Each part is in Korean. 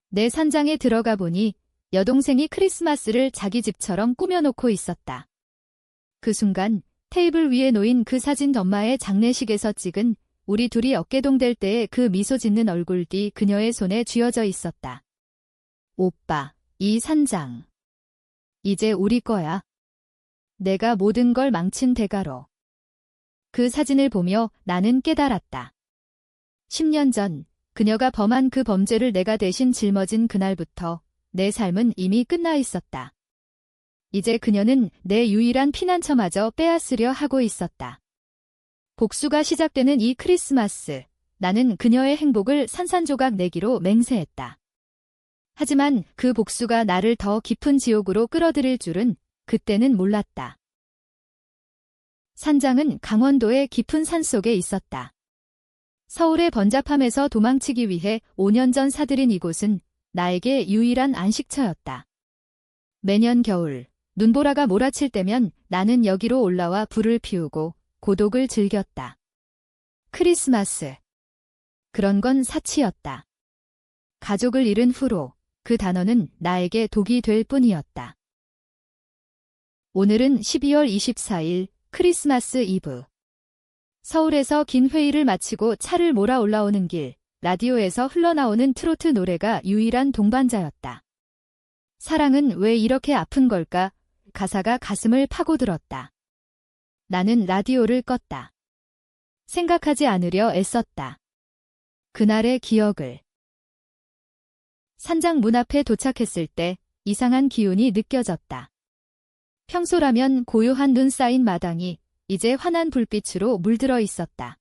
내 산장에 들어가 보니 여동생이 크리스마스를 자기 집처럼 꾸며놓고 있었다. 그 순간 테이블 위에 놓인 그 사진 엄마의 장례식에서 찍은 우리 둘이 어깨동될 때의 그 미소 짓는 얼굴 뒤 그녀의 손에 쥐어져 있었다. 오빠, 이 산장. 이제 우리 거야. 내가 모든 걸 망친 대가로. 그 사진을 보며 나는 깨달았다. 10년 전 그녀가 범한 그 범죄를 내가 대신 짊어진 그날부터 내 삶은 이미 끝나 있었다. 이제 그녀는 내 유일한 피난처마저 빼앗으려 하고 있었다. 복수가 시작되는 이 크리스마스, 나는 그녀의 행복을 산산조각 내기로 맹세했다. 하지만 그 복수가 나를 더 깊은 지옥으로 끌어들일 줄은 그때는 몰랐다. 산장은 강원도의 깊은 산속에 있었다. 서울의 번잡함에서 도망치기 위해 5년 전 사들인 이곳은 나에게 유일한 안식처였다. 매년 겨울, 눈보라가 몰아칠 때면 나는 여기로 올라와 불을 피우고 고독을 즐겼다. 크리스마스. 그런 건 사치였다. 가족을 잃은 후로 그 단어는 나에게 독이 될 뿐이었다. 오늘은 12월 24일 크리스마스 이브. 서울에서 긴 회의를 마치고 차를 몰아 올라오는 길, 라디오에서 흘러나오는 트로트 노래가 유일한 동반자였다. 사랑은 왜 이렇게 아픈 걸까? 가사가 가슴을 파고들었다. 나는 라디오를 껐다. 생각하지 않으려 애썼다. 그날의 기억을. 산장 문 앞에 도착했을 때 이상한 기운이 느껴졌다. 평소라면 고요한 눈 쌓인 마당이 이제 환한 불빛으로 물들어 있었다.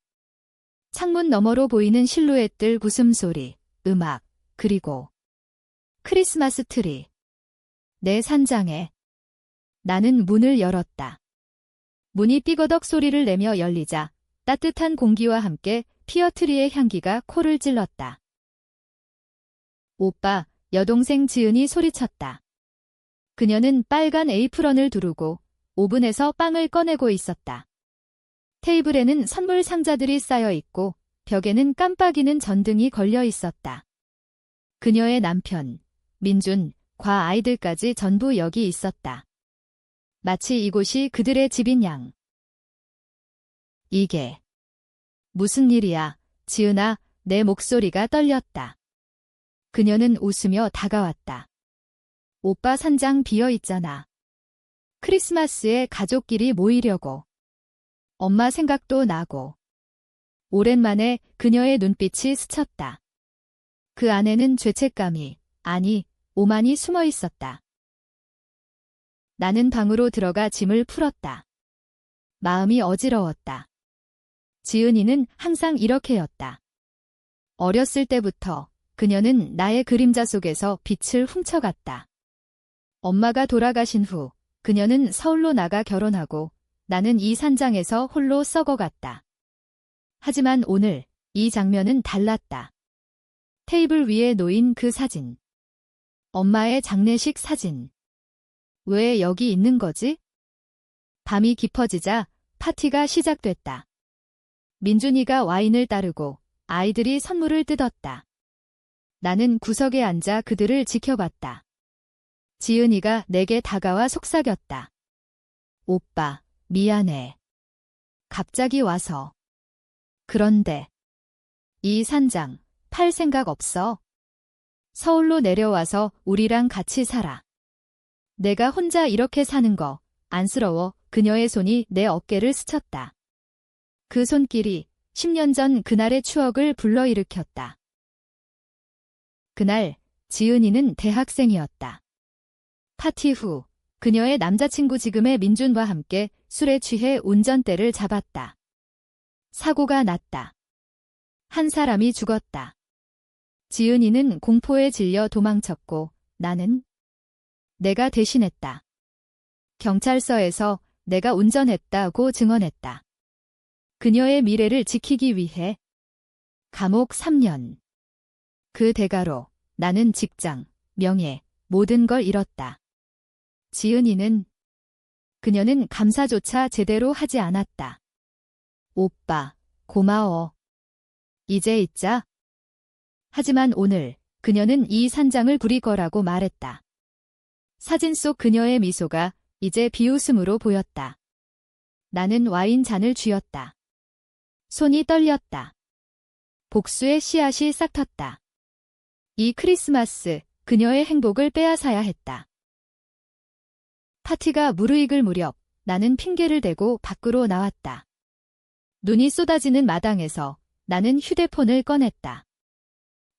창문 너머로 보이는 실루엣들 웃음소리, 음악, 그리고 크리스마스 트리. 내 산장에. 나는 문을 열었다. 문이 삐거덕 소리를 내며 열리자 따뜻한 공기와 함께 피어트리의 향기가 코를 찔렀다. 오빠, 여동생 지은이 소리쳤다. 그녀는 빨간 에이프런을 두르고 오븐에서 빵을 꺼내고 있었다. 테이블에는 선물 상자들이 쌓여 있고 벽에는 깜빡이는 전등이 걸려 있었다. 그녀의 남편, 민준, 과 아이들까지 전부 여기 있었다. 마치 이곳이 그들의 집인 양. 이게 무슨 일이야, 지은아, 내 목소리가 떨렸다. 그녀는 웃으며 다가왔다. 오빠 산장 비어 있잖아. 크리스마스에 가족끼리 모이려고. 엄마 생각도 나고. 오랜만에 그녀의 눈빛이 스쳤다. 그 안에는 죄책감이, 아니, 오만이 숨어 있었다. 나는 방으로 들어가 짐을 풀었다. 마음이 어지러웠다. 지은이는 항상 이렇게였다. 어렸을 때부터 그녀는 나의 그림자 속에서 빛을 훔쳐갔다. 엄마가 돌아가신 후 그녀는 서울로 나가 결혼하고 나는 이 산장에서 홀로 썩어갔다. 하지만 오늘 이 장면은 달랐다. 테이블 위에 놓인 그 사진. 엄마의 장례식 사진. 왜 여기 있는 거지? 밤이 깊어지자 파티가 시작됐다. 민준이가 와인을 따르고 아이들이 선물을 뜯었다. 나는 구석에 앉아 그들을 지켜봤다. 지은이가 내게 다가와 속삭였다. 오빠, 미안해. 갑자기 와서. 그런데 이 산장 팔 생각 없어? 서울로 내려와서 우리랑 같이 살아. 내가 혼자 이렇게 사는 거 안쓰러워. 그녀의 손이 내 어깨를 스쳤다. 그 손길이 10년 전 그날의 추억을 불러일으켰다. 그날 지은이는 대학생이었다. 파티 후 그녀의 남자친구 지금의 민준과 함께 술에 취해 운전대를 잡았다. 사고가 났다. 한 사람이 죽었다. 지은이는 공포에 질려 도망쳤고 나는 내가 대신했다. 경찰서에서 내가 운전했다고 증언했다. 그녀의 미래를 지키기 위해. 감옥 3년. 그 대가로 나는 직장, 명예, 모든 걸 잃었다. 지은이는 그녀는 감사조차 제대로 하지 않았다. 오빠, 고마워. 이제 잊자. 하지만 오늘 그녀는 이 산장을 부릴 거라고 말했다. 사진 속 그녀의 미소가 이제 비웃음으로 보였다. 나는 와인 잔을 쥐었다. 손이 떨렸다. 복수의 씨앗이 싹 텄다. 이 크리스마스 그녀의 행복을 빼앗아야 했다. 파티가 무르익을 무렵 나는 핑계를 대고 밖으로 나왔다. 눈이 쏟아지는 마당에서 나는 휴대폰을 꺼냈다.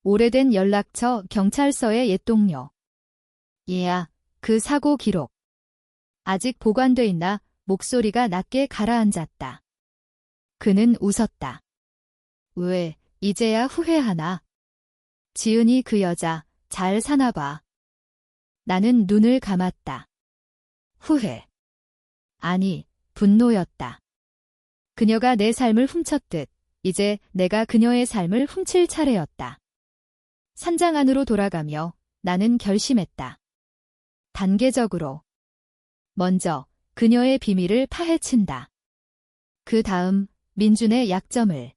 오래된 연락처 경찰서의 옛 동료. 얘야, 그 사고 기록. 아직 보관돼 있나? 목소리가 낮게 가라앉았다. 그는 웃었다. 왜, 이제야 후회하나? 지은이 그 여자 잘 사나 봐. 나는 눈을 감았다. 후회. 아니, 분노였다. 그녀가 내 삶을 훔쳤듯 이제 내가 그녀의 삶을 훔칠 차례였다. 산장 안으로 돌아가며 나는 결심했다. 단계적으로. 먼저 그녀의 비밀을 파헤친다. 그 다음 민준의 약점을.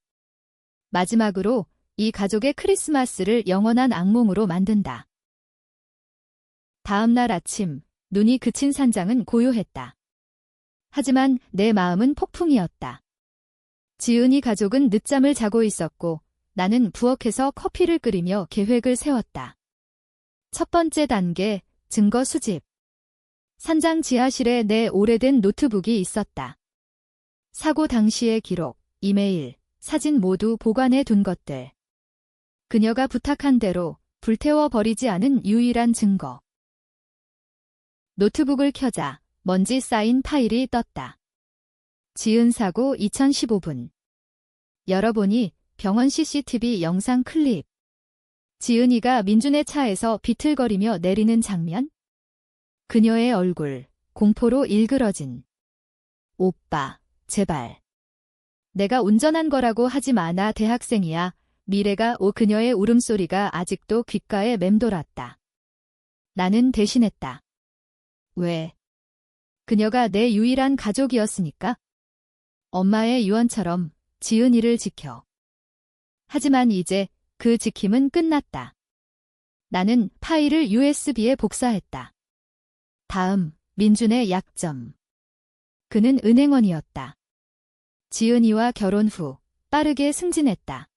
마지막으로 이 가족의 크리스마스를 영원한 악몽으로 만든다. 다음 날 아침 눈이 그친 산장은 고요했다. 하지만 내 마음은 폭풍이었다. 지은이 가족은 늦잠을 자고 있었고 나는 부엌에서 커피를 끓이며 계획을 세웠다. 첫 번째 단계, 증거 수집. 산장 지하실에 내 오래된 노트북이 있었다. 사고 당시의 기록, 이메일, 사진 모두 보관해 둔 것들. 그녀가 부탁한 대로 불태워 버리지 않은 유일한 증거. 노트북을 켜자 먼지 쌓인 파일이 떴다. 지은 사고 2015분. 열어보니 병원 CCTV 영상 클립. 지은이가 민준의 차에서 비틀거리며 내리는 장면? 그녀의 얼굴, 공포로 일그러진. 오빠, 제발. 내가 운전한 거라고 하지 마. 나 대학생이야. 미래가 그녀의 울음소리가 아직도 귓가에 맴돌았다. 나는 대신했다. 왜? 그녀가 내 유일한 가족이었으니까? 엄마의 유언처럼 지은이를 지켜. 하지만 이제 그 지킴은 끝났다. 나는 파일을 USB에 복사했다. 다음, 민준의 약점. 그는 은행원이었다. 지은이와 결혼 후 빠르게 승진했다.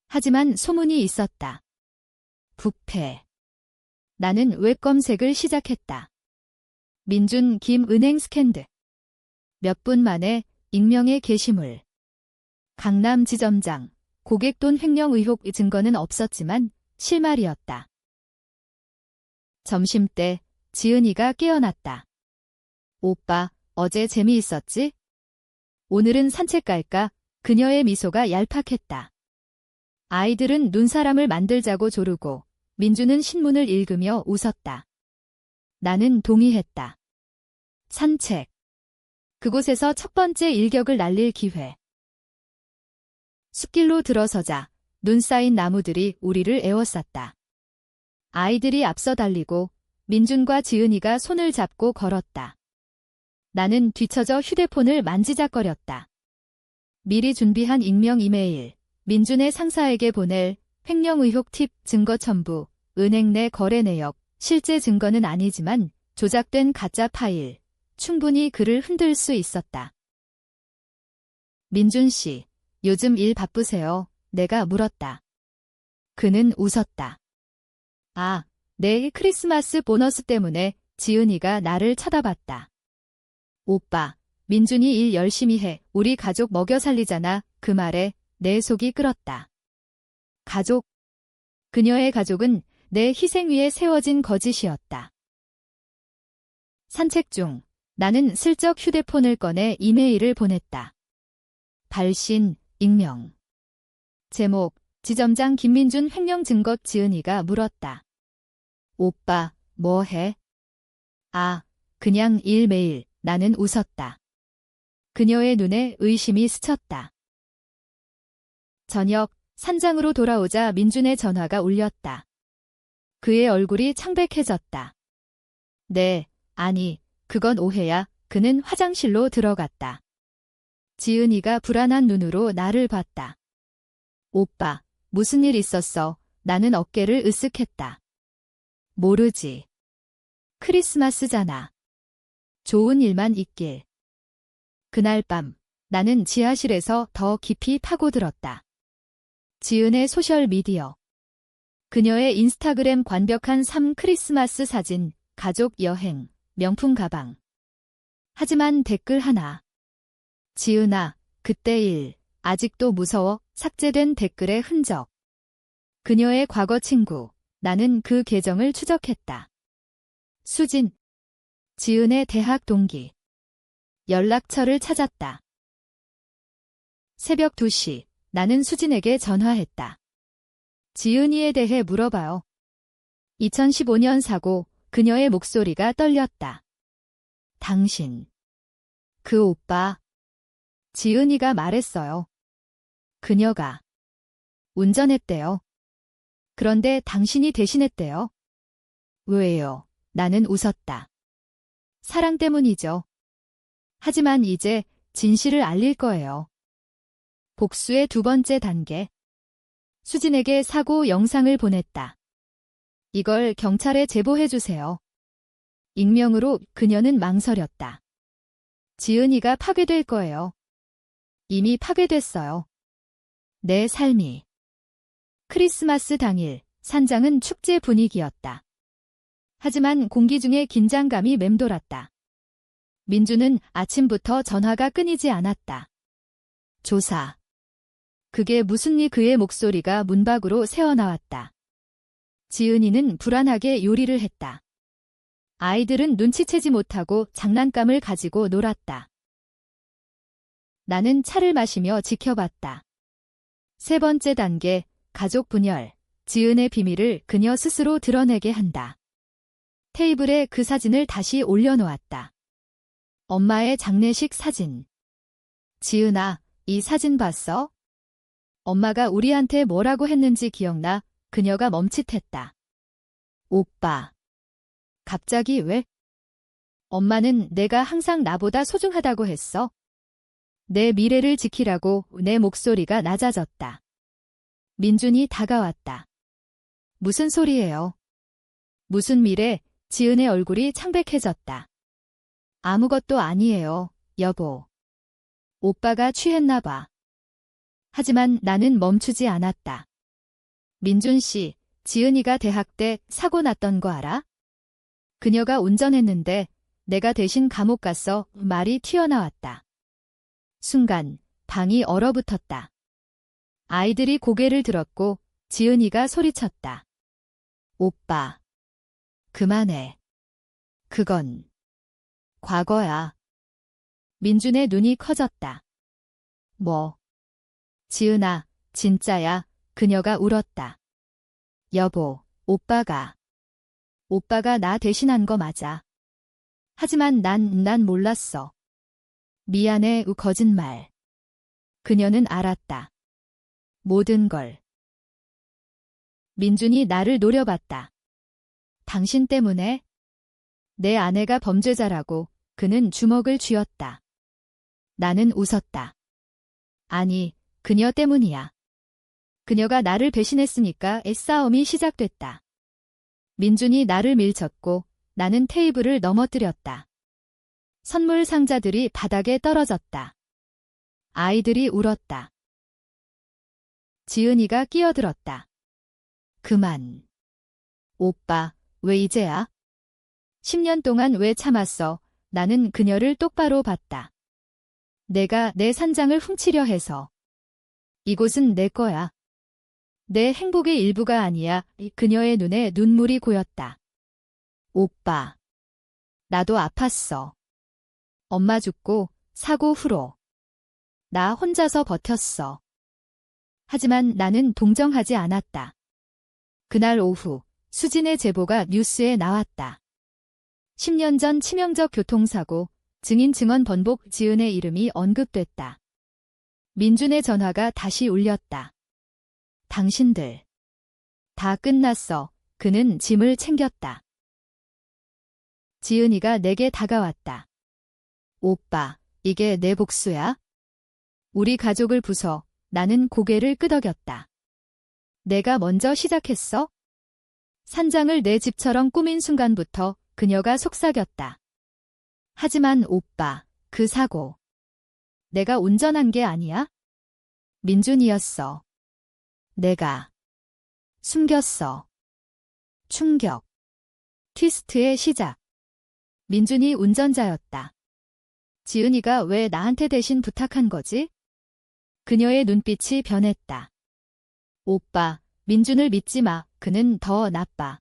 하지만 소문이 있었다. 부패. 나는 웹 검색을 시작했다. 민준 김 은행 스캔들. 몇 분 만에 익명의 게시물. 강남 지점장, 고객돈 횡령 의혹. 증거는 없었지만 실말이었다. 점심때 지은이가 깨어났다. 오빠, 어제 재미있었지? 오늘은 산책 갈까? 그녀의 미소가 얄팍했다. 아이들은 눈사람을 만들자고 조르고 민주는 신문을 읽으며 웃었다. 나는 동의했다. 산책. 그곳에서 첫 번째 일격을 날릴 기회. 숲길로 들어서자 눈 쌓인 나무들이 우리를 에워쌌다. 아이들이 앞서 달리고 민준과 지은이가 손을 잡고 걸었다. 나는 뒤처져 휴대폰을 만지작거렸다. 미리 준비한 익명 이메일, 민준의 상사에게 보낼 횡령 의혹 팁, 증거 첨부, 은행 내 거래 내역, 실제 증거는 아니지만 조작된 가짜 파일, 충분히 그를 흔들 수 있었다. 민준 씨, 요즘 일 바쁘세요? 내가 물었다. 그는 웃었다. 아, 내일 크리스마스 보너스 때문에. 지은이가 나를 쳐다봤다. 오빠, 민준이 일 열심히 해. 우리 가족 먹여 살리잖아. 그 말에 내 속이 끓었다. 가족. 그녀의 가족은 내 희생 위에 세워진 거짓이었다. 산책 중 나는 슬쩍 휴대폰을 꺼내 이메일을 보냈다. 발신, 익명. 제목, 지점장 김민준 횡령 증거. 지은이가 물었다. 오빠, 뭐 해? 아, 그냥 일 매일. 나는 웃었다. 그녀의 눈에 의심이 스쳤다. 저녁, 산장으로 돌아오자 민준의 전화가 울렸다. 그의 얼굴이 창백해졌다. 네, 아니, 그건 오해야. 그는 화장실로 들어갔다. 지은이가 불안한 눈으로 나를 봤다. 오빠, 무슨 일 있었어? 나는 어깨를 으쓱했다. 모르지. 크리스마스잖아. 좋은 일만 있길. 그날 밤 나는 지하실에서 더 깊이 파고들었다. 지은의 소셜미디어. 그녀의 인스타그램 완벽한 삶 크리스마스 사진, 가족 여행, 명품 가방. 하지만 댓글 하나. 지은아, 그때 일, 아직도 무서워. 삭제된 댓글의 흔적. 그녀의 과거 친구. 나는 그 계정을 추적했다. 수진. 지은의 대학 동기. 연락처를 찾았다. 새벽 2시, 나는 수진에게 전화했다. 지은이에 대해 물어봐요. 2015년 사고, 그녀의 목소리가 떨렸다. 당신. 그 오빠. 지은이가 말했어요. 그녀가 운전했대요. 그런데 당신이 대신했대요. 왜요? 나는 웃었다. 사랑 때문이죠. 하지만 이제 진실을 알릴 거예요. 복수의 두 번째 단계. 수진에게 사고 영상을 보냈다. 이걸 경찰에 제보해주세요. 익명으로. 그녀는 망설였다. 지은이가 파괴될 거예요. 이미 파괴됐어요. 내 삶이. 크리스마스 당일, 산장은 축제 분위기였다. 하지만 공기 중에 긴장감이 맴돌았다. 민주는 아침부터 전화가 끊이지 않았다. 조사. 그게 무슨 일? 그의 목소리가 문 밖으로 새어나왔다. 지은이는 불안하게 요리를 했다. 아이들은 눈치채지 못하고 장난감을 가지고 놀았다. 나는 차를 마시며 지켜봤다. 세 번째 단계, 가족 분열. 지은의 비밀을 그녀 스스로 드러내게 한다. 테이블에 그 사진을 다시 올려놓았다. 엄마의 장례식 사진. 지은아, 이 사진 봤어? 엄마가 우리한테 뭐라고 했는지 기억나? 그녀가 멈칫했다. 오빠. 갑자기 왜? 엄마는 내가 항상 나보다 소중하다고 했어. 내 미래를 지키라고. 내 목소리가 낮아졌다. 민준이 다가왔다. 무슨 소리예요? 무슨 미래? 지은의 얼굴이 창백해졌다. 아무것도 아니에요, 여보. 오빠가 취했나 봐. 하지만 나는 멈추지 않았다. 민준 씨, 지은이가 대학 때 사고 났던 거 알아? 그녀가 운전했는데 내가 대신 감옥 갔어. 말이 튀어나왔다. 순간 방이 얼어붙었다. 아이들이 고개를 들었고 지은이가 소리쳤다. 오빠. 그만해. 그건 과거야. 민준의 눈이 커졌다. 뭐? 지은아, 진짜야. 그녀가 울었다. 여보, 오빠가 나 대신한 거 맞아. 하지만 난 몰랐어. 미안해. 거짓말. 그녀는 알았다. 모든 걸. 민준이 나를 노려봤다. 당신 때문에? 내 아내가 범죄자라고. 그는 주먹을 쥐었다. 나는 웃었다. 아니, 그녀 때문이야. 그녀가 나를 배신했으니까 애싸움이 시작됐다. 민준이 나를 밀쳤고 나는 테이블을 넘어뜨렸다. 선물 상자들이 바닥에 떨어졌다. 아이들이 울었다. 지은이가 끼어들었다. 그만. 오빠, 왜 이제야? 10년 동안 왜 참았어? 나는 그녀를 똑바로 봤다. 내가 내 산장을 훔치려 해서. 이곳은 내 거야. 내 행복의 일부가 아니야. 그녀의 눈에 눈물이 고였다. 오빠. 나도 아팠어. 엄마 죽고 사고 후로. 나 혼자서 버텼어. 하지만 나는 동정하지 않았다. 그날 오후 수진의 제보가 뉴스에 나왔다. 10년 전 치명적 교통사고, 증인 증언 번복. 지은의 이름이 언급됐다. 민준의 전화가 다시 울렸다. 당신들. 다 끝났어. 그는 짐을 챙겼다. 지은이가 내게 다가왔다. 오빠, 이게 내 복수야? 우리 가족을 부숴. 나는 고개를 끄덕였다. 내가 먼저 시작했어? 산장을 내 집처럼 꾸민 순간부터 그녀가 속삭였다. 하지만 오빠, 그 사고. 내가 운전한 게 아니야? 민준이었어. 내가 숨겼어. 충격. 트위스트의 시작. 민준이 운전자였다. 지은이가 왜 나한테 대신 부탁한 거지? 그녀의 눈빛이 변했다. 오빠, 민준을 믿지 마. 그는 더 나빠.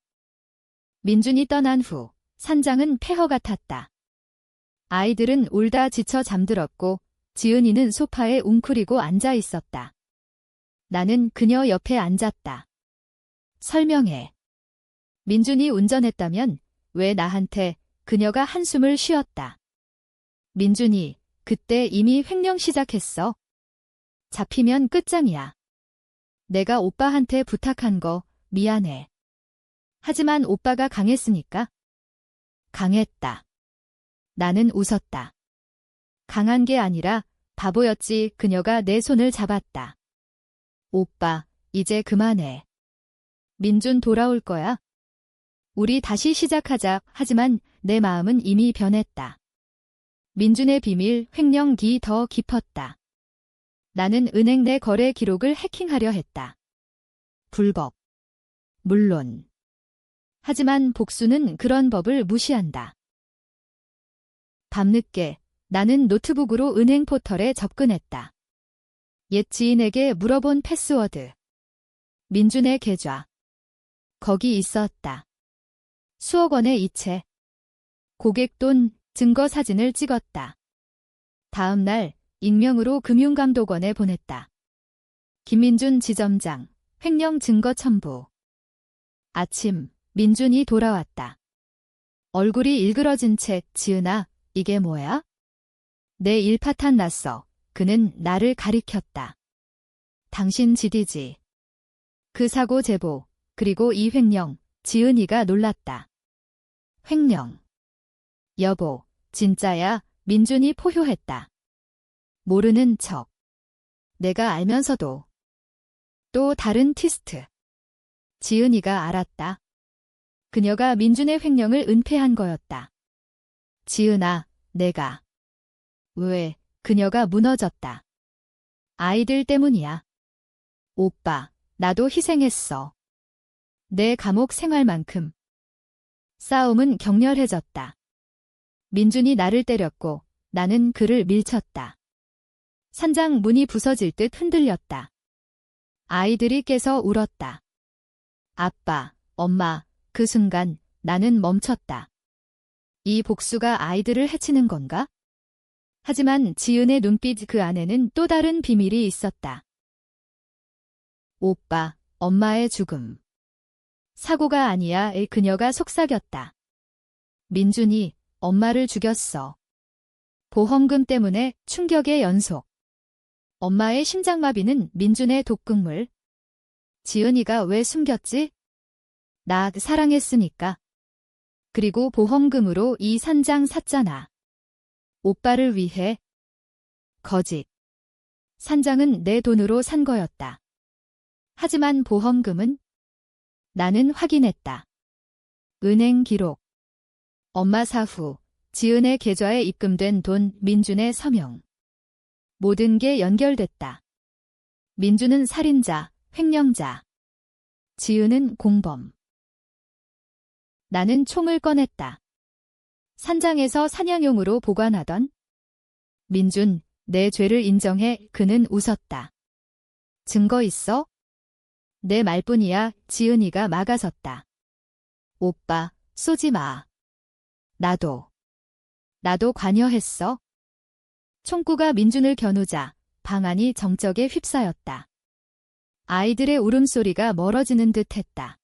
민준이 떠난 후 산장은 폐허 같았다. 아이들은 울다 지쳐 잠들었고 지은이는 소파에 웅크리고 앉아 있었다. 나는 그녀 옆에 앉았다. 설명해. 민준이 운전했다면 왜 나한테? 그녀가 한숨을 쉬었다. 민준이, 그때 이미 횡령 시작했어. 잡히면 끝장이야. 내가 오빠한테 부탁한 거 미안해. 하지만 오빠가 강했으니까? 강했다. 나는 웃었다. 강한 게 아니라 바보였지. 그녀가 내 손을 잡았다. 오빠, 이제 그만해. 민준 돌아올 거야. 우리 다시 시작하자. 하지만 내 마음은 이미 변했다. 민준의 비밀, 횡령기 더 깊었다. 나는 은행 내 거래 기록을 해킹하려 했다. 불법. 물론. 하지만 복수는 그런 법을 무시한다. 밤늦게 나는 노트북으로 은행 포털에 접근했다. 옛 지인에게 물어본 패스워드. 민준의 계좌. 거기 있었다. 수억 원의 이체. 고객 돈, 증거 사진을 찍었다. 다음 날 익명으로 금융감독원에 보냈다. 김민준 지점장, 횡령 증거 첨부. 아침, 민준이 돌아왔다. 얼굴이 일그러진 채, 지은아, 이게 뭐야? 내 일파탄 났어. 그는 나를 가리켰다. 당신 지디지. 그 사고 제보, 그리고 이 횡령, 지은이가 놀랐다. 횡령. 여보, 진짜야? 민준이 포효했다. 모르는 척. 내가 알면서도. 또 다른 트위스트. 지은이가 알았다. 그녀가 민준의 횡령을 은폐한 거였다. 지은아, 내가. 왜? 그녀가 무너졌다. 아이들 때문이야. 오빠, 나도 희생했어. 내 감옥 생활만큼. 싸움은 격렬해졌다. 민준이 나를 때렸고 나는 그를 밀쳤다. 산장 문이 부서질 듯 흔들렸다. 아이들이 깨서 울었다. 아빠, 엄마, 그 순간 나는 멈췄다. 이 복수가 아이들을 해치는 건가? 하지만 지은의 눈빛 그 안에는 또 다른 비밀이 있었다. 오빠, 엄마의 죽음. 사고가 아니야. 그녀가 속삭였다. 민준이 엄마를 죽였어. 보험금 때문에 충격의 연속. 엄마의 심장마비는 민준의 독극물. 지은이가 왜 숨겼지? 나 사랑했으니까. 그리고 보험금으로 이 산장 샀잖아. 오빠를 위해. 거짓. 산장은 내 돈으로 산 거였다. 하지만 보험금은? 나는 확인했다. 은행 기록. 엄마 사후, 지은의 계좌에 입금된 돈, 민준의 서명. 모든 게 연결됐다. 민준은 살인자, 횡령자. 지은은 공범. 나는 총을 꺼냈다. 산장에서 사냥용으로 보관하던. 민준, 내 죄를 인정해. 그는 웃었다. 증거 있어? 내 말뿐이야. 지은이가 막아섰다. 오빠, 쏘지 마. 나도 관여했어. 총구가 민준을 겨누자 방안이 정적에 휩싸였다. 아이들의 울음소리가 멀어지는 듯했다.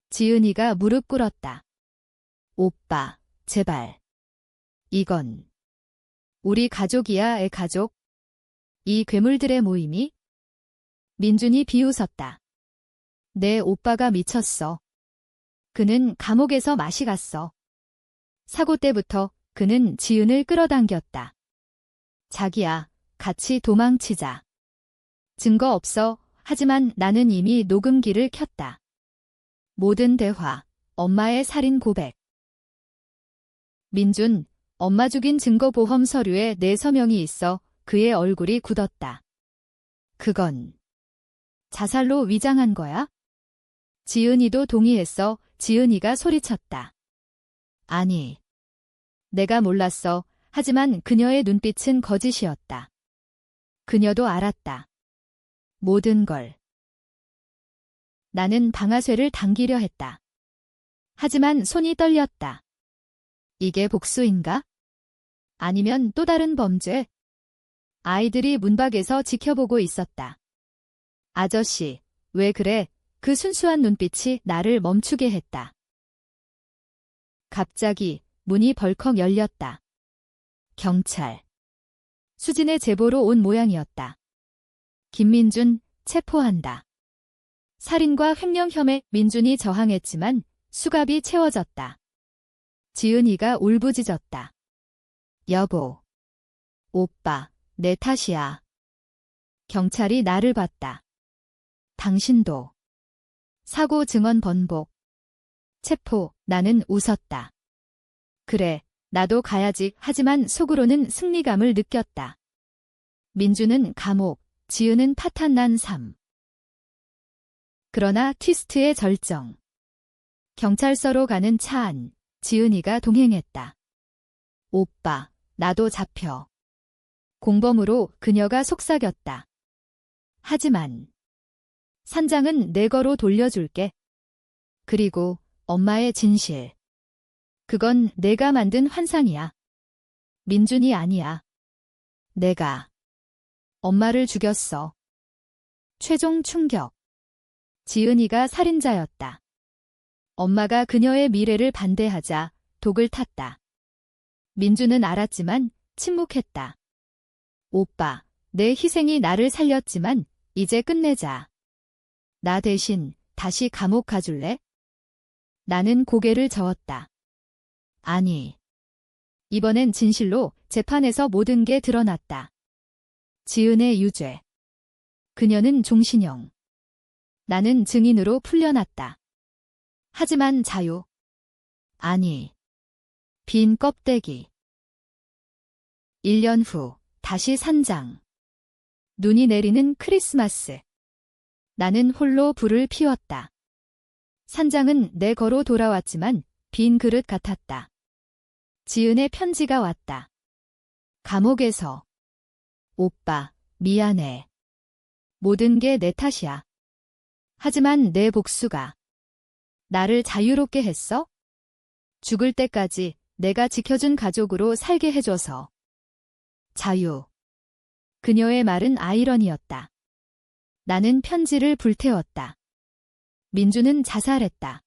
지은이가 무릎 꿇었다. 오빠, 제발. 이건 우리 가족이야. 애 가족. 이 괴물들의 모임이? 민준이 비웃었다. 내 오빠가 미쳤어. 그는 감옥에서 맛이 갔어. 사고 때부터 그는 지은을 끌어당겼다. 자기야, 같이 도망치자. 증거 없어. 하지만 나는 이미 녹음기를 켰다. 모든 대화, 엄마의 살인 고백. 민준, 엄마 죽인 증거보험 서류에 내 서명이 있어 그의 얼굴이 굳었다. 그건 자살로 위장한 거야? 지은이도 동의했어. 지은이가 소리쳤다. 아니, 내가 몰랐어. 하지만 그녀의 눈빛은 거짓이었다. 그녀도 알았다. 모든 걸. 나는 방아쇠를 당기려 했다. 하지만 손이 떨렸다. 이게 복수인가? 아니면 또 다른 범죄? 아이들이 문 밖에서 지켜보고 있었다. 아저씨, 왜 그래? 그 순수한 눈빛이 나를 멈추게 했다. 갑자기 문이 벌컥 열렸다. 경찰. 수진의 제보로 온 모양이었다. 김민준, 체포한다. 살인과 횡령 혐의. 민준이 저항했지만 수갑이 채워졌다. 지은이가 울부짖었다. 여보. 오빠, 내 탓이야. 경찰이 나를 봤다. 당신도. 사고 증언 번복. 체포. 나는 웃었다. 그래, 나도 가야지. 하지만 속으로는 승리감을 느꼈다. 민주는 감옥, 지은은 파탄난 삶. 그러나 트위스트의 절정. 경찰서로 가는 차 안, 지은이가 동행했다. 오빠, 나도 잡혀. 공범으로 그녀가 속삭였다. 하지만 산장은 내 거로 돌려줄게. 그리고 엄마의 진실. 그건 내가 만든 환상이야. 민준이 아니야. 내가 엄마를 죽였어. 최종 충격. 지은이가 살인자였다. 엄마가 그녀의 미래를 반대하자 독을 탔다. 민준은 알았지만 침묵했다. 오빠, 내 희생이 나를 살렸지만 이제 끝내자. 나 대신 다시 감옥 가줄래? 나는 고개를 저었다. 아니. 이번엔 진실로 재판에서 모든 게 드러났다. 지은의 유죄. 그녀는 종신형. 나는 증인으로 풀려났다. 하지만 자유. 아니. 빈 껍데기. 1년 후, 다시 산장. 눈이 내리는 크리스마스. 나는 홀로 불을 피웠다. 산장은 내 거로 돌아왔지만 빈 그릇 같았다. 지은의 편지가 왔다. 감옥에서. 오빠, 미안해. 모든 게 내 탓이야. 하지만 내 복수가 나를 자유롭게 했어? 죽을 때까지 내가 지켜준 가족으로 살게 해줘서. 자유. 그녀의 말은 아이러니였다. 나는 편지를 불태웠다. 민주는 자살했다.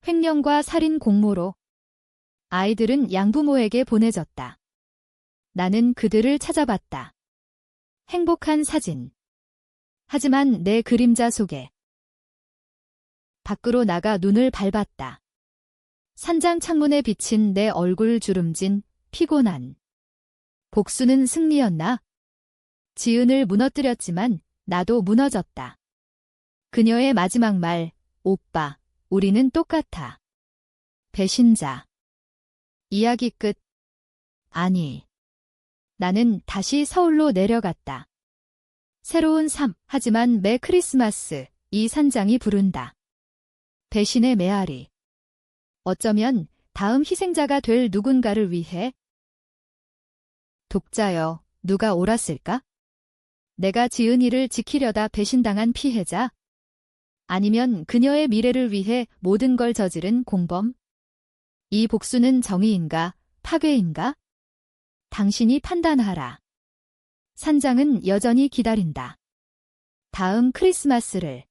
횡령과 살인 공모로. 아이들은 양부모에게 보내졌다. 나는 그들을 찾아봤다. 행복한 사진. 하지만 내 그림자 속에. 밖으로 나가 눈을 밟았다. 산장 창문에 비친 내 얼굴 주름진, 피곤한. 복수는 승리였나? 지은을 무너뜨렸지만 나도 무너졌다. 그녀의 마지막 말, 오빠, 우리는 똑같아. 배신자. 이야기 끝. 아니. 나는 다시 서울로 내려갔다. 새로운 삶. 하지만 매 크리스마스, 이 산장이 부른다. 배신의 메아리. 어쩌면 다음 희생자가 될 누군가를 위해. 독자여, 누가 옳았을까? 내가 지은이를 지키려다 배신당한 피해자? 아니면 그녀의 미래를 위해 모든 걸 저지른 공범? 이 복수는 정의인가, 파괴인가? 당신이 판단하라. 산장은 여전히 기다린다. 다음 크리스마스를.